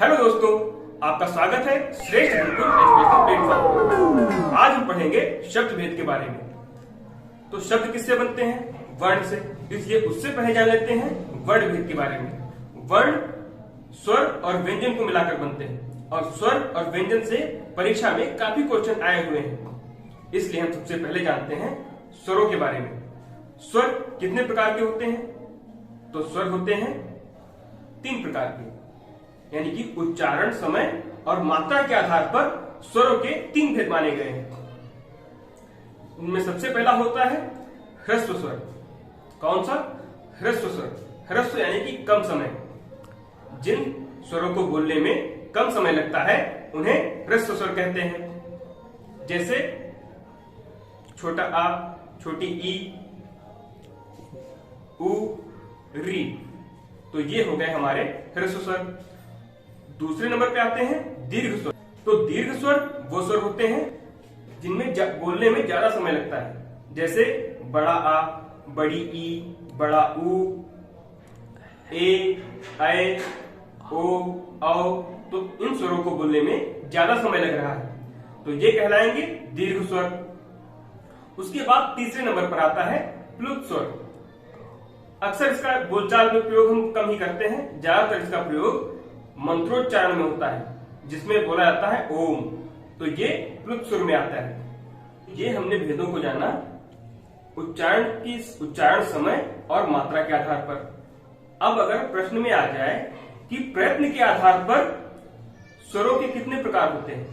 Hello दोस्तों, आपका स्वागत है श्रेष्ठ गुरुकुल एजुकेशन प्लेटफॉर्म पर। आज हम पढ़ेंगे शब्द भेद के बारे में। तो शब्द किससे बनते हैं? वर्ण से। इसलिए उससे पहले जान लेते हैं वर्ण भेद के बारे में। वर्ण स्वर और व्यंजन को मिलाकर बनते हैं और स्वर और व्यंजन से परीक्षा में काफी क्वेश्चन आए हुए हैं। इसलिए हम सबसे पहले जानते हैं स्वरों के बारे में। स्वर कितने प्रकार के होते हैं? तो स्वर होते हैं 3 प्रकार के, यानी कि उच्चारण, समय और मात्रा के आधार पर स्वरों के 3 भेद माने गए हैं। उनमें सबसे पहला होता है ह्रस्व स्वर। कौन सा? ह्रस्व स्वर। ह्रस्व यानी कि कम समय। जिन स्वरों को बोलने में कम समय लगता है उन्हें ह्रस्व स्वर कहते हैं। जैसे छोटा आ, छोटी ई, उ, री। तो ये हो गए हमारे ह्रस्व स्वर। दूसरे नंबर पे आते हैं दीर्घ स्वर। तो दीर्घ स्वर वो स्वर होते हैं जिनमें बोलने में ज्यादा समय लगता है। जैसे बड़ा आ, बड़ी ई, बड़ा उ, ए, ऐ, ओ, औ। तो इन स्वरों को बोलने में ज्यादा समय लग रहा है, तो ये कहलाएंगे दीर्घ स्वर। उसके बाद तीसरे नंबर पर आता है प्लुत स्वर। अक्सर इसका बोलचाल में प्रयोग हम कम ही करते हैं। ज्यादातर इसका प्रयोग मंत्रोच्चारण में होता है, जिसमें बोला जाता है ओम। तो ये प्लुत स्वर में आता है। ये हमने भेदों को जाना उच्चारण समय और मात्रा के आधार पर। अब अगर प्रश्न में आ जाए कि प्रयत्न के आधार पर स्वरों के कितने प्रकार होते हैं,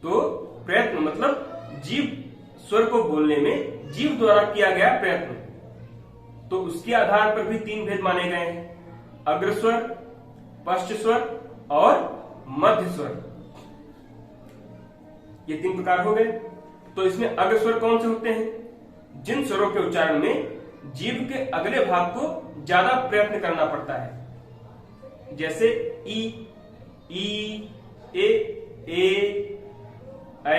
तो प्रयत्न मतलब जीभ स्वर को बोलने में जीभ द्वारा किया गया प्रयत्न, तो उसके आधार पर भी 3 भेद माने गए हैं। अग्रस्वर, पश्च स्वर और मध्य स्वर। ये 3 प्रकार हो गए। तो इसमें अग्र स्वर कौन से होते हैं? जिन स्वरों के उच्चारण में जीभ के अगले भाग को ज्यादा प्रयत्न करना पड़ता है। जैसे ई, ए, ऐ।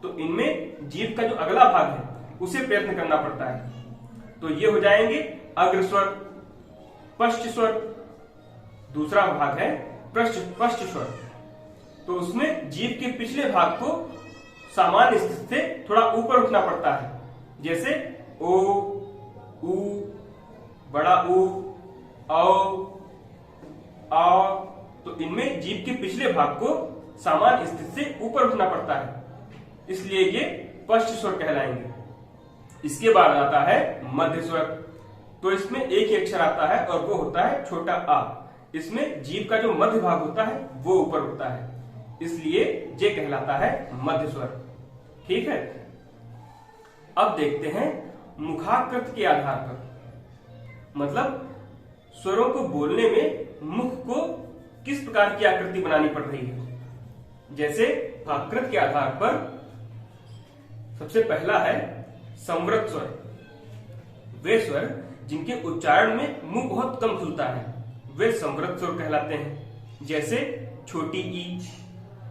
तो इनमें जीभ का जो अगला भाग है उसे प्रयत्न करना पड़ता है। तो ये हो जाएंगे अग्र स्वर। पश्च स्वर दूसरा भाग है पश्च स्वर। तो उसमें जीभ के पिछले भाग को सामान्य स्थिति से थोड़ा ऊपर उठना पड़ता है। जैसे ओ, उ, बड़ा उ, औ, आ। तो इनमें जीभ के पिछले भाग को सामान्य स्थिति से ऊपर उठना पड़ता है, इसलिए ये पश्च स्वर कहलाएंगे। इसके बाद आता है मध्य स्वर। तो इसमें एक ही अक्षर आता है और वो होता है छोटा आ। इसमें जीभ का जो मध्य भाग होता है वो ऊपर उठता है, इसलिए ये कहलाता है मध्य स्वर। ठीक है। अब देखते हैं मुखाकृत के आधार पर, मतलब स्वरों को बोलने में मुख को किस प्रकार की आकृति बनानी पड़ रही है। जैसे आकृत के आधार पर सबसे पहला है संवृत स्वर। वे स्वर जिनके उच्चारण में मुंह बहुत कम खुलता है वे संवृत स्वर कहलाते हैं। जैसे छोटी ई,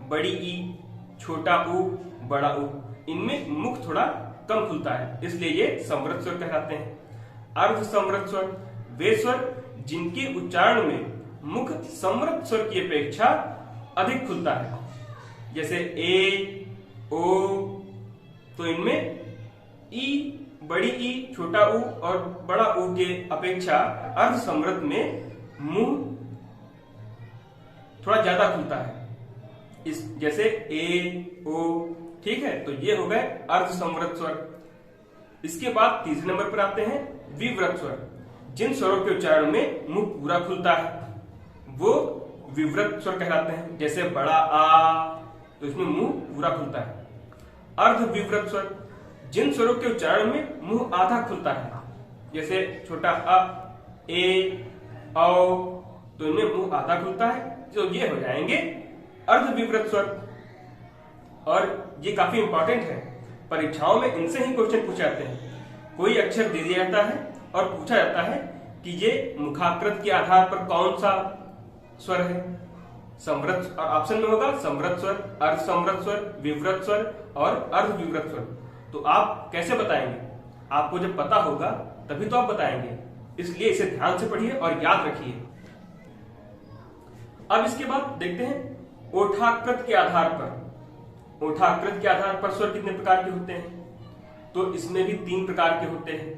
बड़ी ई, छोटा उ, बड़ा उ। इनमें मुख थोड़ा कम खुलता है, इसलिए ये संवृत स्वर कहलाते हैं। अर्ध संवृत स्वर वे स्वर जिनके उच्चारण में मुख संवृत स्वर की अपेक्षा अधिक खुलता है। जैसे ए, ओ। तो इनमें ई, बड़ी ई, छोटा उ और बड़ा उ के अपेक्षा अर्ध संवृत में मुंह थोड़ा ज्यादा खुलता है। जैसे ए, ओ। ठीक है। तो ये हो गए अर्ध संवृत स्वर। इसके बाद तीसरे नंबर पर आते हैं विव्रत स्वर। जिन स्वरों के उच्चारण में मुंह पूरा खुलता है वो विव्रत स्वर कहलाते हैं। जैसे बड़ा आ, तो इसमें मुंह पूरा खुलता है। अर्ध विव्रत स्वर जिन स्वरों के उच्चारण में मुंह आधा खुलता है। जैसे छोटा अ, ए, औ। तो इनमें मुंह आधा खुलता है, तो ये हो जाएंगे अर्ध विव्रत स्वर। और ये काफी इंपॉर्टेंट है, परीक्षाओं में इनसे ही क्वेश्चन पूछे जाते हैं। कोई अक्षर दे दिया जाता है और पूछा जाता है कि ये मुखाकृत के आधार पर कौन सा स्वर है। संवृत, और ऑप्शन में होगा संवृत स्वर, अर्ध संवृत स्वर, विव्रत स्वर और अर्ध विव्रत स्वर। तो आप कैसे बताएंगे? आपको जब पता होगा तभी तो आप बताएंगे, इसलिए इसे ध्यान से पढ़िए और याद रखिए। अब इसके बाद देखते हैं ओठाकृत के आधार पर। ओठाकृत के आधार पर स्वर कितने प्रकार के होते हैं? तो इसमें भी 3 प्रकार के होते हैं।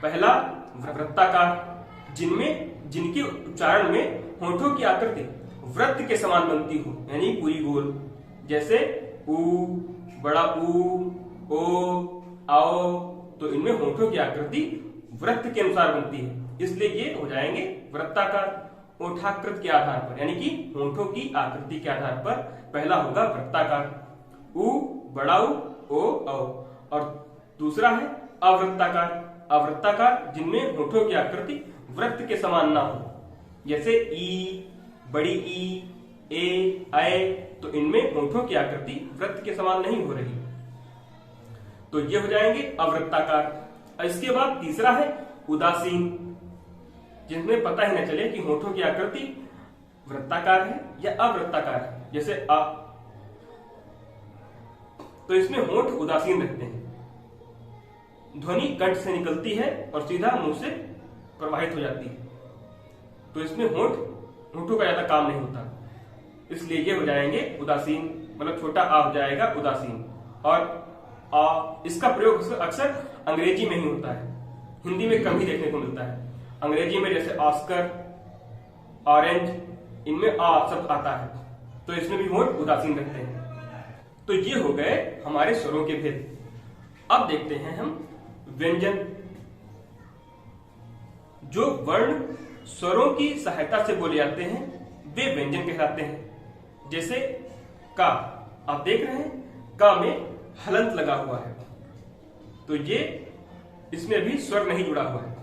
पहला वृत्ताकार, जिनके उच्चारण में होठों की आकृति वृत्त के समान बनती हो, यानी पूरी गोल, जैसे ऊ, बड़ा ऊ, ओ, आओ। तो इनमें होठों की आकृति वृत्त के अनुसार बनती है, इसलिए ये हो जाएंगे वृत्ताकार। ओठाकृत के आधार पर, यानी कि होठों की आकृति के आधार पर पहला होगा वृत्ताकार, ऊ, बड़ा ऊ, ओ, औ। और दूसरा है अवृत्ताकार। अवृत्ताकार जिनमें होठों की आकृति वृत्त के समान ना हो, जैसे ई, बड़ी ई, ए, आए। तो इनमें होठों की आकृति वृत्त के समान नहीं हो रही, तो ये हो जाएंगे अवृत्ताकार। इसके बाद तीसरा है उदासीन, जिसमें पता ही न चले कि होठों की आकृति वृत्ताकार है या अवृत्ताकार है, जैसे अ। तो इसमें होठ उदासीन रहते हैं, ध्वनि कंठ से निकलती है और सीधा मुंह से प्रवाहित हो जाती है, तो इसमें होठों का ज्यादा काम नहीं होता, इसलिए ये हो जाएंगे उदासीन, मतलब छोटा आ हो जाएगा उदासीन। और आ, इसका प्रयोग अक्सर अंग्रेजी में ही होता है, हिंदी में कम ही देखने को मिलता है। अंग्रेजी में जैसे ऑस्कर, ऑरेंज, इनमें आ शब्द आता है, तो इसमें भी होठ उदासीन रहते हैं। तो ये हो गए हमारे स्वरों के भेद। अब देखते हैं हम व्यंजन। जो वर्ण स्वरों की सहायता से बोले जाते हैं वे व्यंजन कहलाते हैं। जैसे का, आप देख रहे हैं का में हलंत लगा हुआ है, तो ये इसमें भी स्वर नहीं जुड़ा हुआ है,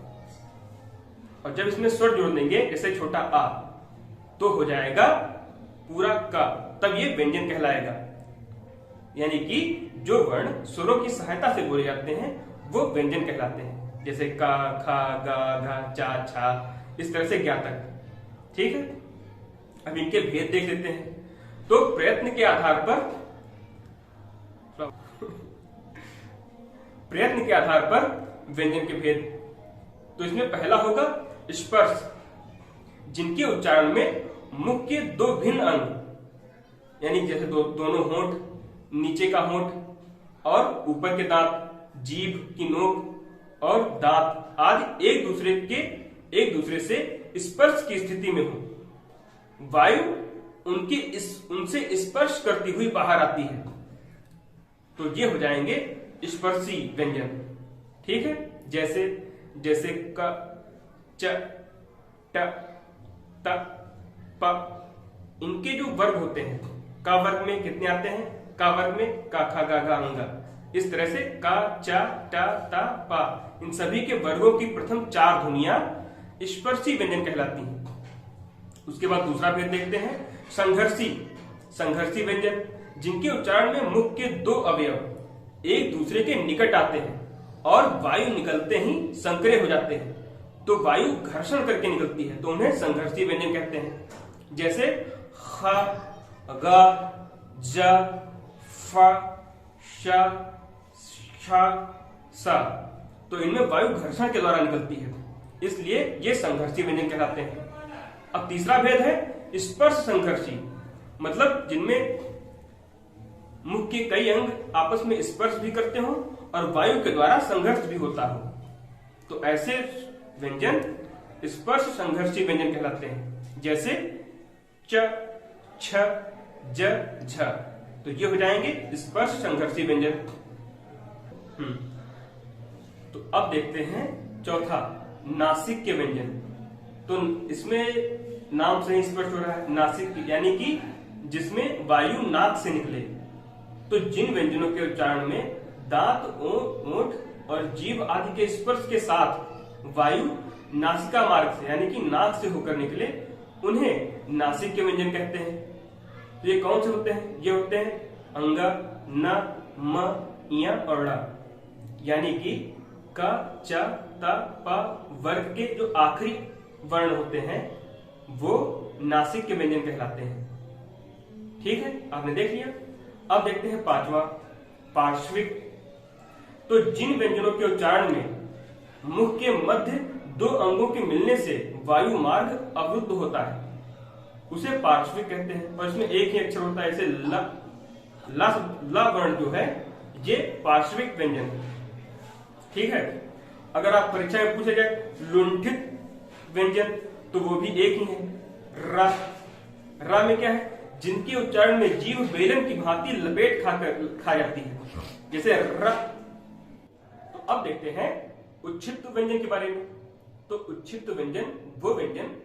और जब इसमें स्वर जोड़ देंगे जैसे छोटा आ, तो हो जाएगा पूरा का, तब ये व्यंजन कहलाएगा। यानी कि जो वर्ण स्वरों की सहायता से बोले जाते हैं वो व्यंजन कहलाते हैं, जैसे का, खा, गा, घा, चा, छा, इस तरह से ज्ञा तक। ठीक है, अब इनके भेद देख लेते हैं। तो प्रयत्न के आधार पर व्यंजन के भेद। तो इसमें पहला होगा स्पर्श, जिनके उच्चारण में मुख के 2 भिन्न अंग, यानी जैसे दोनों होंठ, नीचे का होंठ और ऊपर के दांत, जीभ की नोक और दांत आदि एक दूसरे से स्पर्श की स्थिति में हो। वायु उनसे स्पर्श करती हुई बाहर आती है, तो ये हो जाएंगे स्पर्शी व्यंजन। ठीक है, जैसे क, च, ट, त, प। इनके जो वर्ग होते हैं, का वर्ग में कितने आते हैं? का वर्ग में का, खा, गा, घा, अंगा। इस तरह से का, चा, टा, ता, पा, इन सभी के वर्गों की प्रथम 4 ध्वनियां स्पर्शी व्यंजन कहलाती हैं। उसके बाद दूसरा भेद देखते हैं संघर्षी व्यंजन, जिनके उच्चारण में मुख के 2 अवयव एक दूसरे के निकट आते हैं और वायु निकलते ही संकरे हो जाते हैं, तो वायु घर्षण करके निकलती है, तो उन्हें संघर्षी व्यंजन कहते हैं। जैसे ख, ग, ज, फ, श, श, स। तो इनमें वायु घर्षण के द्वारा निकलती है, इसलिए ये संघर्षी व्यंजन कहलाते हैं। अब तीसरा भेद है स्पर्श संघर्षी, मतलब जिनमें मुख के कई अंग आपस में स्पर्श भी करते हो और वायु के द्वारा संघर्ष भी होता हो, तो ऐसे व्यंजन स्पर्श संघर्षी व्यंजन कहलाते हैं। जैसे च, छ, ज, झ, तो ये हो जाएंगे स्पर्श संघर्षी व्यंजन। तो अब देखते हैं चौथा, नासिक के व्यंजन। तो इसमें नाम से ही स्पष्ट हो रहा है, नासिक यानी कि जिसमें वायु नाक से निकले। तो जिन व्यंजनों के उच्चारण में दांत, ओंठ और जीभ आदि के स्पर्श के साथ वायु नासिका मार्ग से यानी कि नाक से होकर निकले, उन्हें नासिक के व्यंजन कहते हैं। तो ये कौन से होते हैं? ये होते हैं अंग, न, म, इया और ड़, यानी कि क, च, त, प वर्ग के जो आखिरी वर्ण होते हैं वो नासिक के व्यंजन कहलाते हैं। ठीक है, आपने देख लिया। अब देखते हैं पांचवा, पार्श्विक। तो जिन व्यंजनों के उच्चारण में मुख के मध्य 2 अंगों के मिलने से वायु मार्ग अवरुद्ध होता है, उसे पार्श्विक कहते हैं। और इसमें एक ही अक्षर होता है, जैसे ला वर्ण जो है ये पार्श्विक व्यंजन है। ठीक है, अगर आप परीक्षा में पूछे जाए लुंठित व्यंजन तो वो भी एक ही है। रा में क्या है, जिनके उच्चारण में जीभ बेलन की भांति लपेट खा जाती है, जैसे र। तो अब देखते हैं उच्छिष्ट व्यंजन के बारे में। तो उच्छिष्ट व्यंजन वो व्यंजन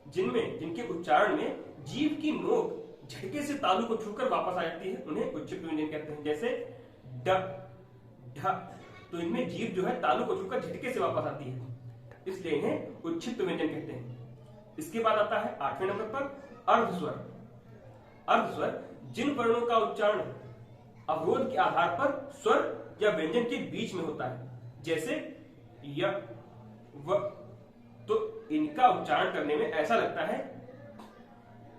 जिनके उच्चारण में जीभ की नोक झटके से तालु को छूकर वापस आ जाती है, उन्हें उच्छिष्ट व्यंजन कहते हैं। जैसे ड, ढ, तो इनमें जीभ जो है तालु को छूकर झटके से वापस आती है, इसलिए इन्हें उच्छिष्ट व्यंजन कहते हैं। इसके बाद आता है 8वें नंबर पर अर्धस्वर। अर्धस्वर जिन वर्णों का उच्चारण अवरोध के आधार पर स्वर या व्यंजन के बीच में होता है, जैसे य, व। तो इनका उच्चारण करने में ऐसा लगता है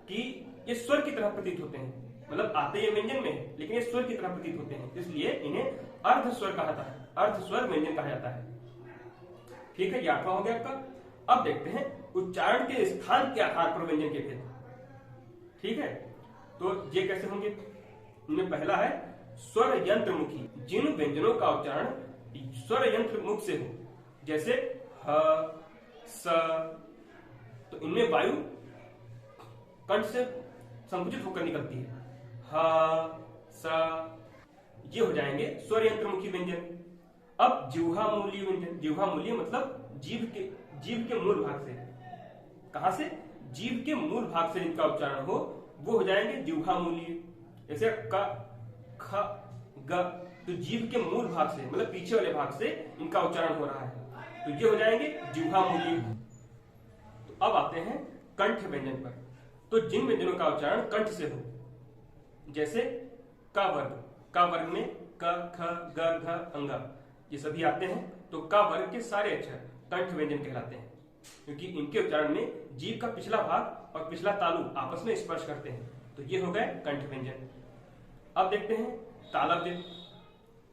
कि ये स्वर की तरह प्रतीत होते हैं, मतलब आते ये व्यंजन में है लेकिन ये स्वर की तरह प्रतीत होते हैं, इसलिए इन्हें अर्धस्वर कहा जाता है, अर्धस्वर व्यंजन कहा जाता है। ठीक है, ये 8वां हो गया आपका। अब देखते हैं उच्चारण के स्थान के आधार पर व्यंजन के भेद। ठीक है, तो ये कैसे होंगे? इनमें पहला है स्वर यंत्र मुखी, जिन व्यंजनों का उच्चारण स्वर यंत्र मुख से हो, जैसे ह, स। तो इनमें वायु कंठ से संकुचित होकर निकलती है, ह, स। ये हो जाएंगे स्वर यंत्र मुखी व्यंजन। अब जिह्वा मूलीय व्यंजन। जिह्वा मूलीय मतलब जीभ के मूल भाग से। कहां से? जीभ के मूल भाग से इनका उच्चारण हो, वो हो जाएंगे जिह्वा मूलीय। जैसे क, ख, ग। तो जीभ के मूल भाग से मतलब पीछे वाले भाग से इनका उच्चारण हो रहा है, तो ये हो जाएंगे जिह्वा मूलीय। तो अब आते हैं कंठ व्यंजन पर। तो जिन व्यंजनों का उच्चारण कंठ से हो, जैसे क वर्ग। क वर्ग में क, ख, ग, घ, अंगा ये सभी आते हैं। तो क वर्ग के सारे अक्षर कंठ व्यंजन कहलाते हैं, क्योंकि इनके उच्चारण में जीभ का पिछला भाग और पिछला तालु आपस में स्पर्श करते हैं, तो ये हो गए कंठ व्यंजन। अब देखते हैं तालव्य।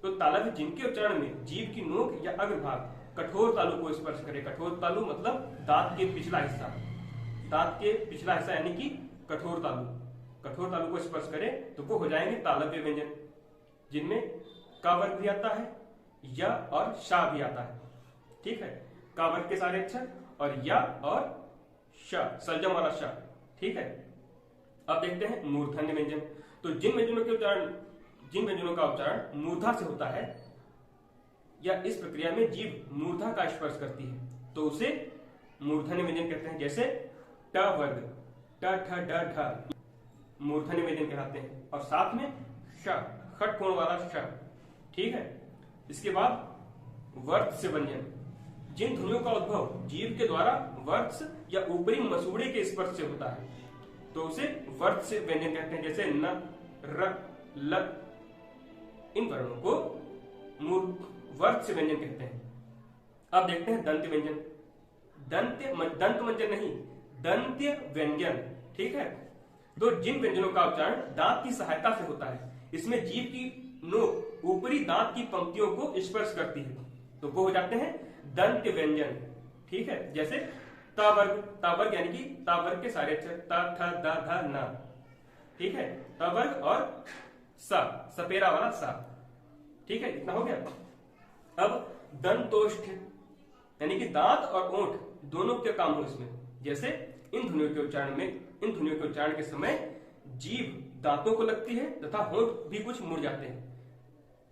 तो तालव्य जिनके उच्चारण में जीभ की नोक या अग्रभाग कठोर तालु को स्पर्श करे। कठोर तालु मतलब दांत के पिछला हिस्सा, दांत के पिछला हिस्सा यानी कि कठोर तालु, कठोर तालु को स्पर्श करे तो वो हो जाएंगे तालव्य व्यंजन, जिनमें क वर्ग भी आता है, य और शा भी आता है। ठीक है, क वर्ग के सारे अक्षर और य और श, सलजम वाला श। ठीक है, अब देखते हैं मूर्धन्य व्यंजन। तो जिन व्यंजनों का उच्चारण मूर्धा से होता है या इस प्रक्रिया में जीभ मूर्धा का स्पर्श करती है, तो उसे मूर्धन्य व्यंजन कहते हैं। जैसे ट वर्ग, ट, ठ, ड, ढ मूर्धन्य व्यंजन कहलाते हैं। और साथ में श, खट कोण वाला श। ठीक है, इसके बाद वर्त्स्य व्यंजन। जिन ध्वनियों का उद्भव जीभ के द्वारा वर्त्स या ऊपरी मसूड़े के स्पर्श से होता है, तो उसे वर्त्स्य व्यंजन कहते हैं। जैसे न, र, ल। इन वर्णों को वर्त्स्य व्यंजन कहते हैं। अब देखते हैं दंत व्यंजन। दंत मंजन नहीं, दंत्य व्यंजन। ठीक है, तो जिन व्यंजनों का उच्चारण दांत की सहायता से होता है, इसमें जीभ की नोक ऊपरी दांत की पंक्तियों को स्पर्श करती है, तो वो हो जाते हैं दंत्य व्यंजन। ठीक है, जैसे ता वर्ग यानी कि ता वर्ग के सारे अक्षर ता, थ, द, ध, न। ठीक है, ता वर्ग और सा, सपेरा वाला सा। ठीक है, इतना हो गया। अब दंतोष्ठ यानी कि दांत और ओंठ दोनों के काम हो इसमें। जैसे इन ध्वनियों के उच्चारण के समय जीभ दांतों को लगती है तथा होंठ भी कुछ मुड़ जाते हैं,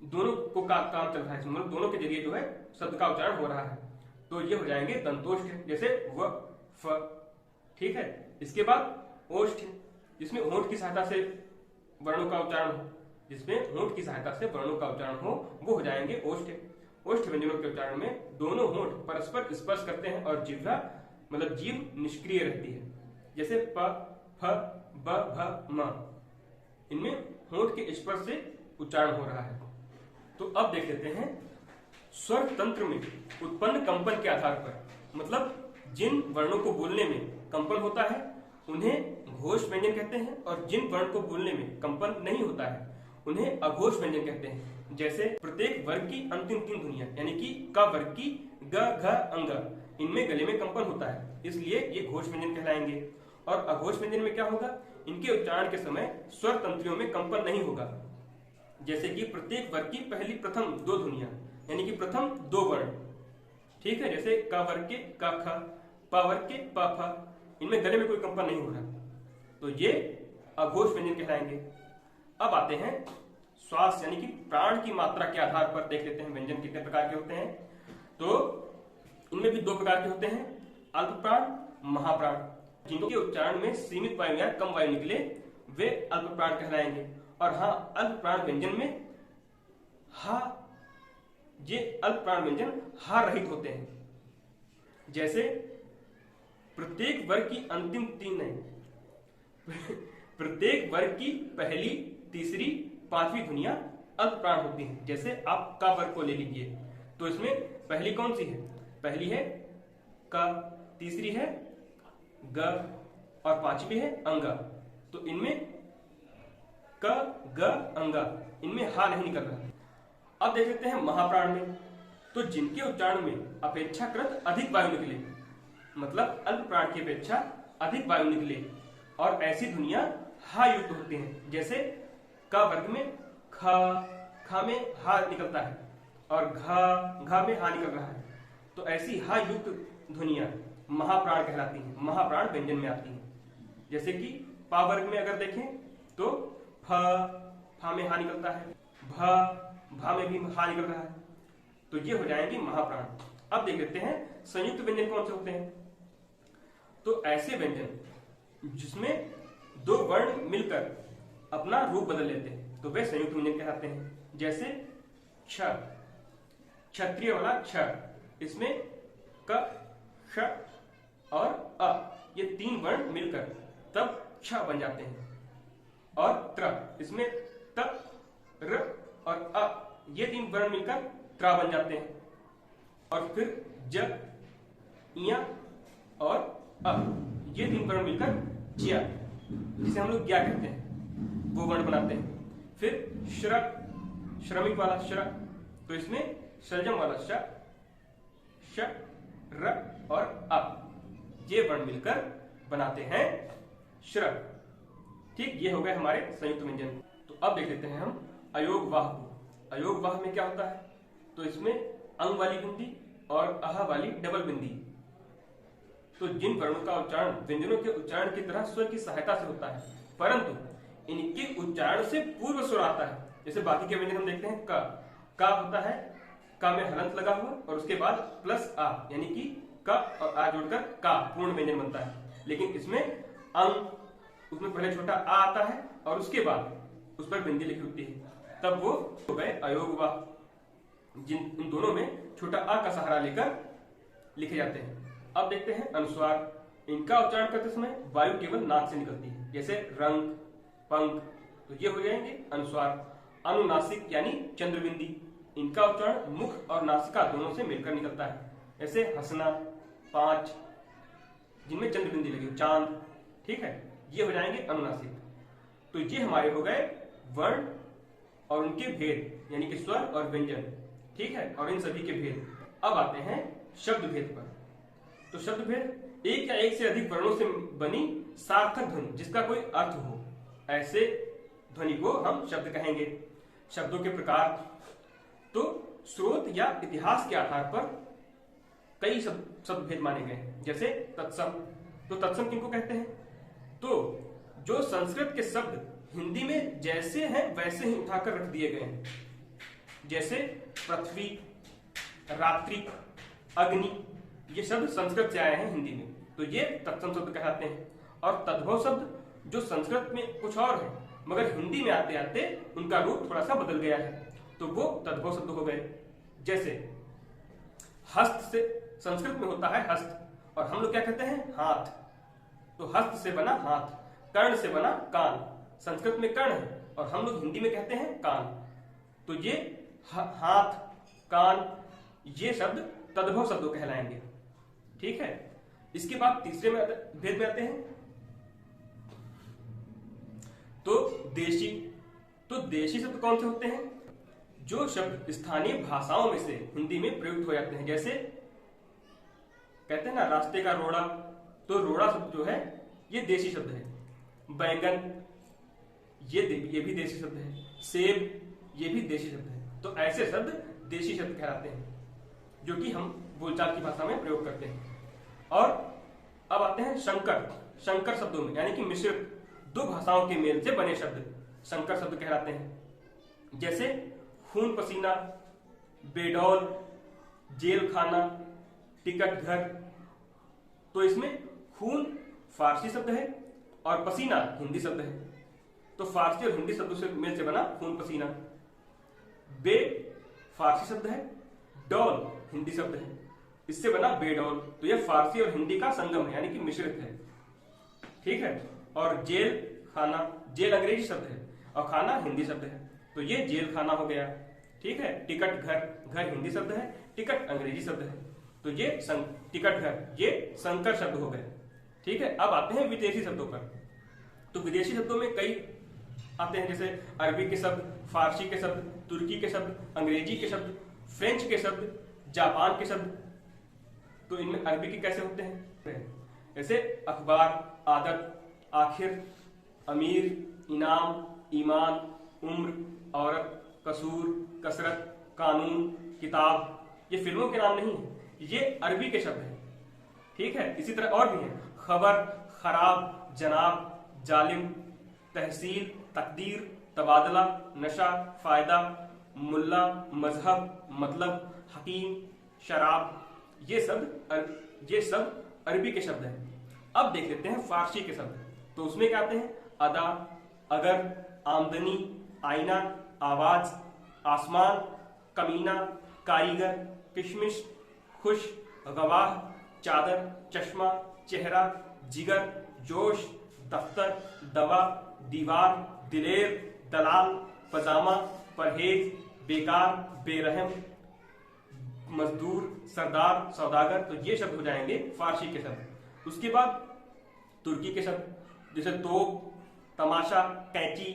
दोनों को काम चल रहा है, मतलब दोनों के जरिए जो है शब्द का उच्चारण हो रहा है, तो ये हो जाएंगे दंतोष्ठ। जैसे व, फ। ठीक है, इसके बाद ओष्ठ, जिसमें होंठ की सहायता से वर्णों का उच्चारण हो, वो हो जाएंगे ओष्ठ। ओष्ठ व्यंजनों के उच्चारण में दोनों होंठ परस्पर स्पर्श करते हैं और जिह्वा मतलब जीभ निष्क्रिय रहती है। जैसे प, फ, ब, भ, म। इनमें होंठ के स्पर्श से उच्चारण हो रहा है। तो अब देख लेते हैं स्वर तंत्र में उत्पन्न कंपन के आधार पर, मतलब जिन वर्णों को बोलने में कंपन होता है उन्हें घोष व्यंजन कहते हैं, और जिन वर्ण को बोलने में कंपन नहीं होता है उन्हें अघोष व्यंजन कहते हैं। जैसे प्रत्येक वर्ग की अंतिम 3 ध्वनियां यानी कि क वर्ग की ग, घ, अंग, इनमें गले में कंपन होता है, इसलिए ये घोष व्यंजन कहलाएंगे। और अघोष व्यंजन में क्या होगा, इनके उच्चारण के समय स्वर तंत्रियों में कंपन नहीं होगा। जैसे कि प्रत्येक वर्ग की पहली प्रथम 2 ध्वनियां, यानी कि प्रथम 2 वर्ण, ठीक है, जैसे क वर्ग के क ख, प वर्ग के प फ, इनमें गले में कोई कंपन नहीं हो रहा, तो ये अघोष व्यंजन कहलाएंगे। अब आते हैं श्वास यानी कि प्राण की मात्रा के आधार पर देख लेते हैं व्यंजन कितने प्रकार के होते हैं। तो इनमें भी 2 प्रकार के होते हैं, अल्प प्राण, महाप्राण। जिनके उच्चारण में सीमित वायु या कम वायु निकले वे अल्प प्राण कहलाएंगे। और हाँ, अल्प प्राण व्यंजन में हा, ये अल्प प्राण व्यंजन हा रहित होते हैं। जैसे प्रत्येक वर्ग की अंतिम 3 प्रत्येक वर्ग की पहली, तीसरी, 5वीं ध्वनियां अल्प प्राण होती हैं। जैसे आप का वर्ग को ले लीजिए, तो इसमें पहली कौन सी है, पहली है क, तीसरी है ग और 5वीं है अंगा। तो इनमें क, ग, अंगा, इनमें हा नहीं निकल रहा। अब देख लेते हैं महाप्राण में। तो जिनके उच्चारण में अपेक्षाकृत अधिक वायु निकले, मतलब अल्प प्राण की अपेक्षा अधिक वायु निकले और ऐसी ध्वनियां हा युक्त होती हैं। जैसे क वर्ग में ख में हा निकलता है और घ में हा निकल रहा है, तो ऐसी हा युक्त ध्वनियां महाप्राण कहलाती हैं, महाप्राण व्यंजन में आती हैं। जैसे कि पा वर्ग में अगर देखें तो फा में हा निकलता है, भा में भी हा निकल रहा है, तो ये हो जाएंगे महाप्राण। अब देख लेते हैं संयुक्त व्यंजन कौन से होते हैं। तो ऐसे व्यंजन जिसमें 2 वर्ण मिलकर अपना रूप बदल लेते हैं, तो वे संयुक्त व्यंजन कहलाते हैं। जैसे क्ष, क्षत्रिय वाला क्ष, इसमें क, श और अ, ये 3 वर्ण मिलकर तब क्ष बन जाते हैं। और त्र, इसमें त, र और अ, ये 3 वर्ण मिलकर त्रा बन जाते हैं। और फिर ज, इया और अ, ये 3 वर्ण मिलकर ज्या, जिसे हम लोग ज्ञा कहते हैं, वो वर्ण बनाते हैं। फिर श्र, श्रमिक वाला श्र, तो इसमें सलजम वाला श, श, र और अ, ये वर्ण मिलकर बनाते हैं श्र। ठीक, ये हो गए हमारे संयुक्त व्यंजन। तो अब देख लेते हैं हम अयोग वाह को। अयोग वाह में क्या होता है, तो इसमें अंग वाली बिंदी और अह वाली डबल बिंदी। तो जिन वर्णों का उच्चारण व्यंजनों के उच्चारण की तरह स्वर की सहायता से होता है, परंतु इनके उच्चारण से पूर्व स्वर आता है। जैसे बाकी के व्यंजन हम देखते हैं का होता है, का में हलंत लगा हुआ और उसके बाद प्लस आ, यानी कि क और आ जोड़कर का पूर्ण व्यंजन बनता है। लेकिन इसमें अंग, उसमें पहले छोटा आ आता है और उसके बाद उस पर बिंदी लिखी होती है, तब वो हो गए अयोग वाह। इन दोनों में छोटा आ का सहारा लेकर लिखे जाते हैं। अब देखते हैं अनुस्वार। इनका उच्चारण करते समय वायु केवल नाक से निकलती है, जैसे रंग, पंख, तो ये हो जाएंगे अनुस्वार। अनुनासिक यानी चंद्रबिंदी, इनका उच्चारण मुख और नासिका दोनों से मिलकर निकलता है, जैसे हंसना, 5, जिनमें चंद्रबिंदी लगी, चांद, ठीक है, ये हो जाएंगे अनुनासिक। तो ये हमारे हो गए वर्ण और उनके भेद, यानी कि स्वर और व्यंजन, ठीक है, और इन सभी के भेद। अब आते हैं शब्द भेद पर। तो शब्द भेद एक या एक से अधिक वर्णों से बनी सार्थक ध्वनि जिसका कोई अर्थ हो, ऐसे ध्वनि को हम शब्द कहेंगे। शब्दों के प्रकार, तो स्रोत या इतिहास के आधार पर कई शब्द भेद माने गए, जैसे तत्सम। तो तत्सम किनको कहते हैं, तो जो संस्कृत के शब्द हिंदी में जैसे हैं वैसे ही उठाकर रख दिए गए हैं, जैसे पृथ्वी, रात्रि, अग्नि, ये शब्द संस्कृत से आए हैं हिंदी में, तो ये तत्सम शब्द कहलाते हैं। और तद्भव शब्द जो संस्कृत में कुछ और है मगर हिंदी में आते आते उनका रूप थोड़ा सा बदल गया है, तो वो तद्भव शब्द हो गए। जैसे हस्त से संस्कृत में होता है हस्त और हम लोग क्या कहते हैं हाथ, तो हस्त से बना हाथ, कर्ण से बना कान, संस्कृत में कर्ण है और हम लोग हिंदी में कहते हैं कान, तो ये हाथ, कान, ये शब्द तद्भव शब्द कहलाएंगे, ठीक है। इसके बाद तीसरे भेद में आते हैं तो देशी। तो देशी शब्द कौन से होते हैं, जो शब्द स्थानीय भाषाओं में से हिंदी में प्रयुक्त हो जाते हैं, जैसे कहते हैं ना रास्ते का रोड़ा, तो रोड़ा शब्द जो है ये देशी शब्द है। बैंगन ये भी देशी शब्द है। सेब ये भी देशी शब्द है। तो ऐसे शब्द देशी शब्द कहलाते हैं जो कि हम बोलचाल की भाषा में प्रयोग करते हैं। और अब आते हैं संकर। संकर शब्दों में यानी कि मिश्रित दो भाषाओं के मेल से बने शब्द संकर शब्द कहलाते हैं। जैसे खून पसीना, बेडौल, जेल खाना, टिकट घर। तो इसमें खून फारसी शब्द है और पसीना हिंदी शब्द है। तो फारसी और हिंदी शब्दों से मेल से बना खून पसीना। बे फारसी शब्द है, डौल हिंदी शब्द है, इससे बना बेडौल। तो यह फारसी और हिंदी का संगम है यानी कि मिश्रित है। ठीक है। और जेल खाना, जेल अंग्रेजी शब्द है और खाना हिंदी शब्द है। तो ये जेल खाना हो गया। ठीक है। टिकट घर, घर हिंदी शब्द है, टिकट अंग्रेजी शब्द है। तो ये टिकट घर ये संकर शब्द हो गए। ठीक है। अब आते हैं विदेशी शब्दों पर। तो विदेशी शब्दों में कई आते हैं, जैसे अरबी के शब्द, फारसी के शब्द, तुर्की के शब्द, अंग्रेजी के शब्द, फ्रेंच के शब्द, जापान के शब्द। तो इनमें अरबी के कैसे होते हैं? जैसे अखबार, आदत, आखिर, अमीर, इनाम, ईमान, उम्र, औरत, कसूर, कसरत, कानून, किताब। ये फिल्मों के नाम नहीं है, ये अरबी के शब्द हैं। ठीक है। इसी तरह और भी हैं, खबर, खराब, जनाब, जालिम, तहसील, तकदीर, तबादला, नशा, फायदा, मुल्ला, मजहब, मतलब, हकीम, शराब। ये सब अरबी के शब्द हैं। अब देख लेते हैं फारसी के शब्द। तो उसमें क्या आते हैं? अदा, अगर, आमदनी, आईना, आवाज, आसमान, कमीना, कारीगर, किशमिश, खुश, गवाह, चादर, चश्मा, चेहरा, जिगर, जोश, दफ्तर, दवा, दीवार, दिलेर, दलाल, पजामा, परहेज, बेकार, बेरहम, मजदूर, सरदार, सौदागर। तो ये शब्द हो जाएंगे फारसी के शब्द। उसके बाद तुर्की के शब्द, जैसे तोप, तमाशा, कैंची,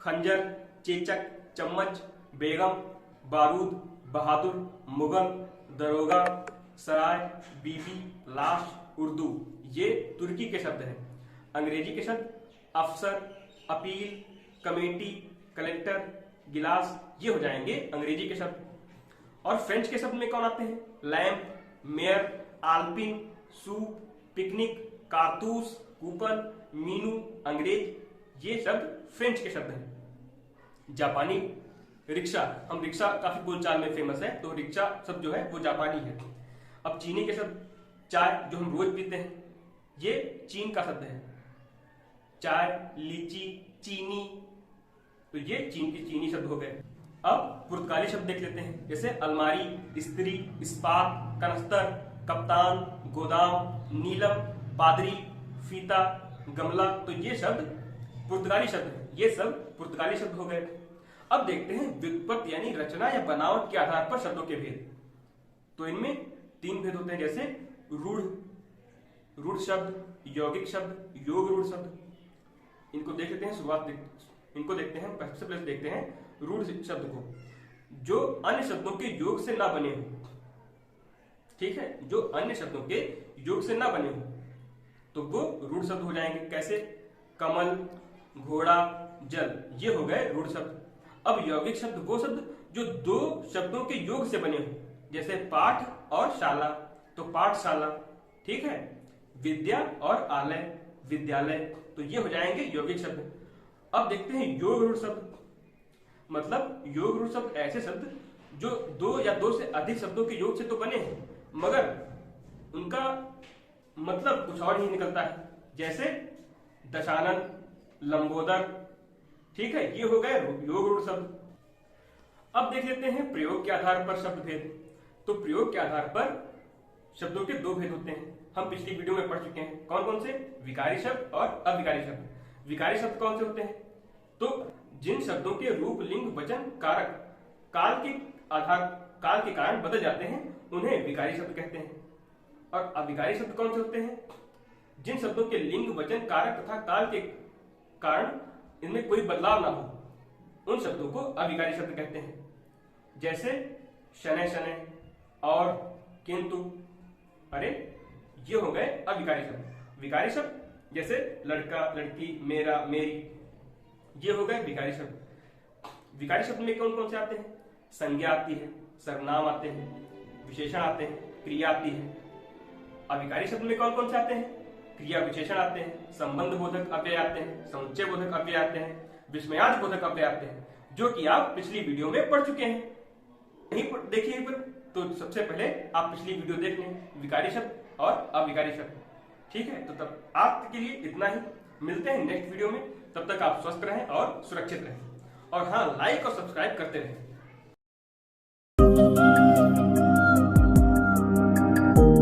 खंजर, चेचक, चम्मच, बेगम, बारूद, बहादुर, मुगल, दरोगा, सराय, बीबी, लाश, उर्दू। ये तुर्की के शब्द हैं। अंग्रेजी के शब्द अफसर, अपील, कमेटी, कलेक्टर, गिलास। ये हो जाएंगे अंग्रेजी के शब्द। और फ्रेंच के शब्द में कौन आते हैं? लैंप, मेयर, आल्पिन, सूप, पिकनिक, कारतूस, कूपन, मीनू, अंग्रेज। ये शब्द फ्रेंच के शब्द हैं। जापानी रिक्शा, हम रिक्शा काफी बोलचाल में फेमस है, तो रिक्शा शब्द जो है वो जापानी है। अब चीनी के शब्द, चाय जो हम रोज पीते हैं, ये चीन का शब्द है। चाय, लीची, चीनी। तो ये चीन की चीनी शब्द हो गए। अब पुर्तगाली शब्द देख लेते हैं, जैसे अलमारी, स्त्री, इस्पात, कनस्तर, कप्तान, गोदाम, नीलम, पादरी, फीता, गमला। तो ये शब्द पुर्तगाली शब्द है। ये सब पुर्तगाली शब्द हो गए। अब देखते हैं व्युत्पत्ति यानी रचना या बनावट के आधार पर शब्दों के भेद। तो इनमें 3 भेद होते हैं, जैसे रूढ़, रूढ़ शब्द, यौगिक शब्द, योग रूढ़ शब्द। इनको देख लेते हैं। इनको देखते हैं। सबसे पहले देखते हैं रूढ़ शब्द को, जो अन्य शब्दों के योग से ना बने हो। ठीक है। जो अन्य शब्दों के योग से ना बने हो तो वो रूढ़ शब्द हो जाएंगे। कैसे? कमल, घोड़ा, जल। ये हो गए रूढ़ शब्द। अब यौगिक शब्द वो शब्द जो 2 शब्दों के योग से बने हो, जैसे पाठ और शाला। तो पाठशाला। ठीक है। विद्या और आलय, विद्यालय। तो ये हो जाएंगे यौगिक शब्द। अब देखते हैं योग रूढ़ शब्द। मतलब योग रूढ़ शब्द ऐसे शब्द जो 2 या 2 से अधिक शब्दों के योग से तो बने हैं, मगर उनका मतलब कुछ और ही निकलता है, जैसे दशानन, लंबोदर। ठीक है। ये हो गए योग रूढ़ शब्द। अब देख लेते हैं प्रयोग के आधार पर शब्द भेद। तो प्रयोग के आधार पर शब्दों के 2 भेद होते हैं। हम पिछली वीडियो में पढ़ चुके हैं। कौन कौन से? विकारी शब्द और अविकारी शब्द। विकारी शब्द कौन से होते हैं? तो जिन शब्दों के रूप, लिंग, वचन, कारक काल के कारण बदल जाते हैं, उन्हें विकारी शब्द कहते हैं। और अविकारी शब्द कौन से होते हैं? जिन शब्दों के लिंग, वचन, कारक तथा काल के कारण इनमें कोई बदलाव ना हो, उन शब्दों को अविकारी शब्द कहते हैं। जैसे शनै शनै और किंतु। अरे ये हो गए अविकारी शब्द। विकारी शब्द जैसे लड़का, लड़की, मेरा, मेरी, ये हो गए विकारी शब्द। विकारी शब्द में कौन कौन से आते हैं? संज्ञा आती है, सर्वनाम आते हैं, विशेषण आते हैं, क्रिया आती है। अविकारी शब्द में कौन कौन से आते हैं? क्रिया विशेषण आते हैं, संबंध बोधक अव्यय आते हैं, समुच्चय बोधक अव्यय आते हैं, विस्मयार्थ बोधक अव्यय आते हैं, जो कि आप पिछली वीडियो में पढ़ चुके हैं। यहीं पर देखिए पर, तो सबसे पहले आप पिछली वीडियो देख लें, विकारी शब्द और अविकारी शब्द। ठीक है, तो तब आज के लिए इतना ही। मिलते हैं नेक्स्ट वीडियो में, तब तक आप स्वस्थ रहें और सुरक्षित रहें। और हाँ, लाइक और सब्सक्राइब करते रहें।